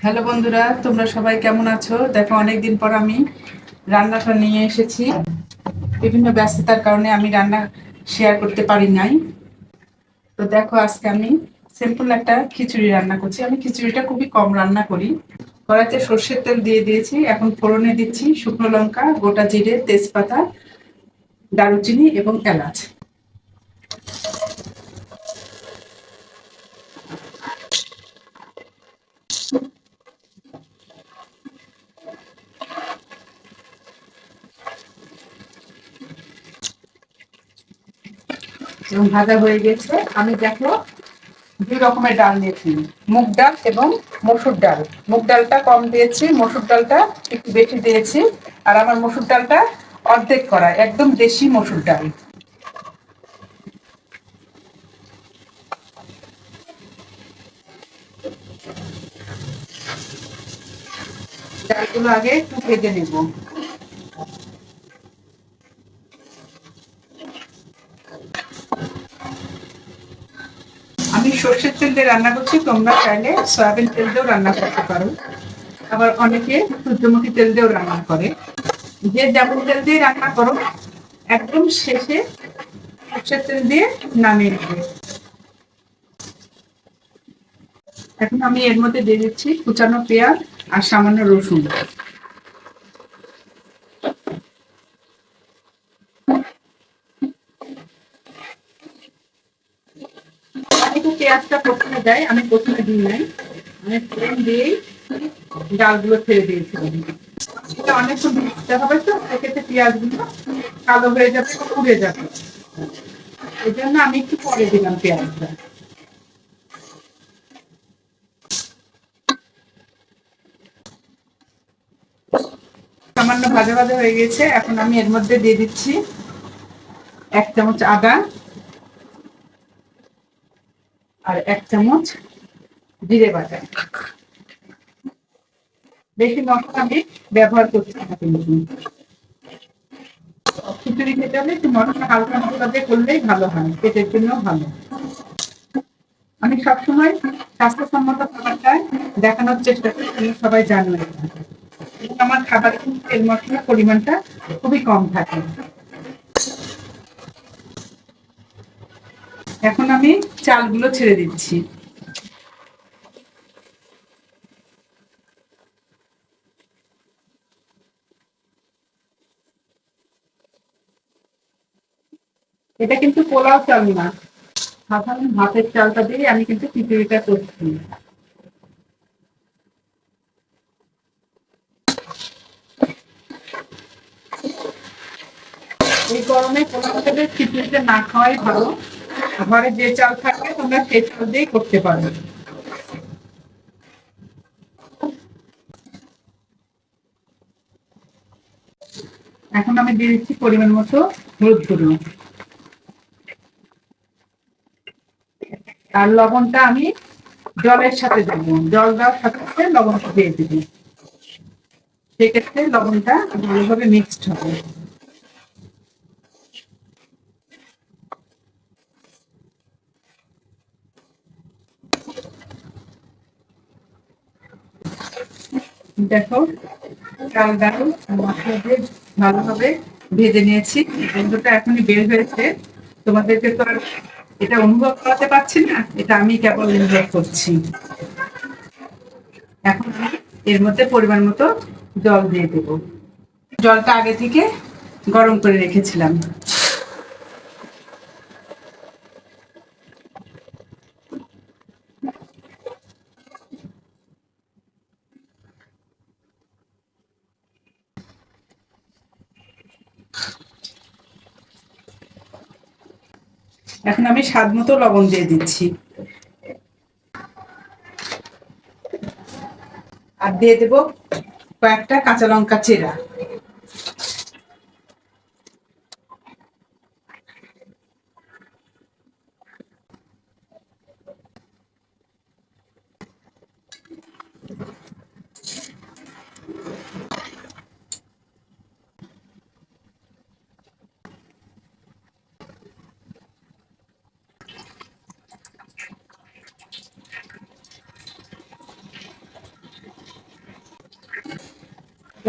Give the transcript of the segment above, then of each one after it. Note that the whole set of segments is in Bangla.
হ্যালো বন্ধুরা, তোমরা সবাই কেমন আছো? দেখো, অনেকদিন পর আমি রান্নাটা নিয়ে এসেছি। বিভিন্ন ব্যস্ততার কারণে আমি রান্না শেয়ার করতে পারি নাই। তো দেখো, আজকে আমি সিম্পল একটা খিচুড়ি রান্না করছি। আমি খিচুড়িটা খুবই কম রান্না করি। কড়াইতে সর্ষের তেল দিয়ে দিয়েছি, এখন ফোড়নে দিচ্ছি শুকনো লঙ্কা, গোটা জিরে, তেজপাতা, দারুচিনি এবং এলাচ। এবং ভাজা হয়ে গেছে। আমি দেখো দুই রকমের ডাল নিয়েছি, মুগ ডাল এবং মসুর ডাল। মুগ ডালটা কম দিয়েছি, মসুর ডালটা একটু বেশি দিয়েছি। আর আমার মসুর ডালটা অর্ধেক করা, একদম দেশি মসুর ডাল। ডালগুলো আগে একটু ভেজে নেব। আমি সর্ষের তেল দিয়ে রান্না করছি, তোমরা চাইলে সয়াবিন তেল দিয়েও রান্না করতে পারো। আবার অনেকে সূর্যমুখী তেল দিয়েও রান্না করে। যে যেমন তেল দিয়ে রান্না করো, একদম শেষে সর্ষের তেল দিয়ে নামিয়ে নেবে। এখন আমি এর মধ্যে দিয়ে দিচ্ছি কুচানো পেঁয়াজ আর সামান্য রসুন। অনেকে পেঁয়াজটা প্রথমে দেয়, আমি প্রথমে দিই নাই। আমি ফোড়ন দিয়েই ডালগুলো ছেড়ে দিয়েছিলাম। এটা অনেকক্ষণ দিতে হবে, তো সেক্ষেত্রে পেঁয়াজগুলো কালো হয়ে যাবে, পুড়ে যাবে। এই জন্য আমি একটু পরে দিলাম পেঁয়াজটা। সামান্য ভাজা ভাজা হয়ে গেছে, এখন আমি এর মধ্যে দিয়ে দিচ্ছি 1 চামচ আদা আর 1 চামচ জিরে বাটা। বেশি মশলা আমি ব্যবহার করছি না কিন্তু। খিচুড়ি খেতে হলে একটু মশলা হালকা মশলা দিয়ে করলেই ভালো হয়, পেটের জন্য ভালো। আমি সবসময় স্বাস্থ্যসম্মত খাবারটা দেখানোর চেষ্টা করি, তুমি সবাই জানো এটা। এবং আমার খাবারে কিন্তু তেল মশলার পরিমাণটা খুবই কম থাকে। এখন আমি চালগুলো ছেড়ে দিচ্ছি। এটা কিন্তু পোলাও চাল না, সাধারণ ভাতের চালটা দিয়ে আমি কিন্তু খিচুড়িটা করছি। এই গরমে পোলাও চালের খিচুড়িটা না খাওয়াই ভালো। ঘরে যে চাল থাকে তোমরা সেই চাল দিয়েই করতে পারো। এখন আমি দিয়ে দিচ্ছি পরিমাণ মতো হলুদ গুঁড়ো। আর লবণটা আমি জলের সাথে দেবো, জল দেওয়ার সাথে সাথে লবণটা দিয়ে দিবি। সেক্ষেত্রে লবণটা ভালোভাবে মিক্সড হবে। দেখো, চাল ডাল মশলা দিয়ে ভালোভাবে ভেজে নিয়েছি। গন্ধটা এখনই বের হয়েছে। তোমাদেরকে তো আর এটা অনুভব করাতে পারছি না, এটা আমি কেবল অনুভব করছি। এখন আমি এর মধ্যে পরিমাণ মতো জল দিয়ে দেবো। জলটা আগে থেকে গরম করে রেখেছিলাম। এখন আমি স্বাদ মতো লবণ দিয়ে দিচ্ছি। আর দিয়ে দেবো কয়েকটা কাঁচা লঙ্কা চেরা।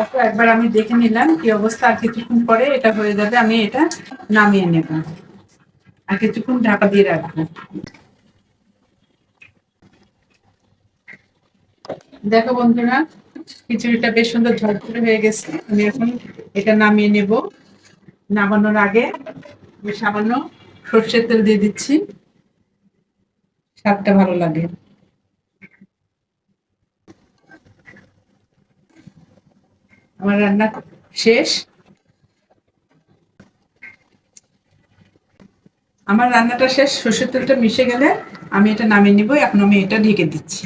দেখো একবার আমি দেখে নিলাম কি অবস্থা, আর কিছুক্ষণ পরে এটা হয়ে যাবে, আমি এটা নামিয়ে নেব আর কিছুক্ষণ ঢাকা দিয়ে রাখবো। দেখো বন্ধুরা, খিচুড়িটা বেশ সুন্দর ঝরঝরে হয়ে গেছে। আমি এখন এটা নামিয়ে নেব। নামানোর আগে আমি সামান্য সর্ষের তেল দিয়ে দিচ্ছি, স্বাদটা ভালো লাগে। আমার রান্না শেষ। আমার রান্নাটা শেষ, সর্ষের তেলটা মিশে গেলে আমি এটা নামিয়ে নিব। এখন আমি এটা ঢেকে দিচ্ছি।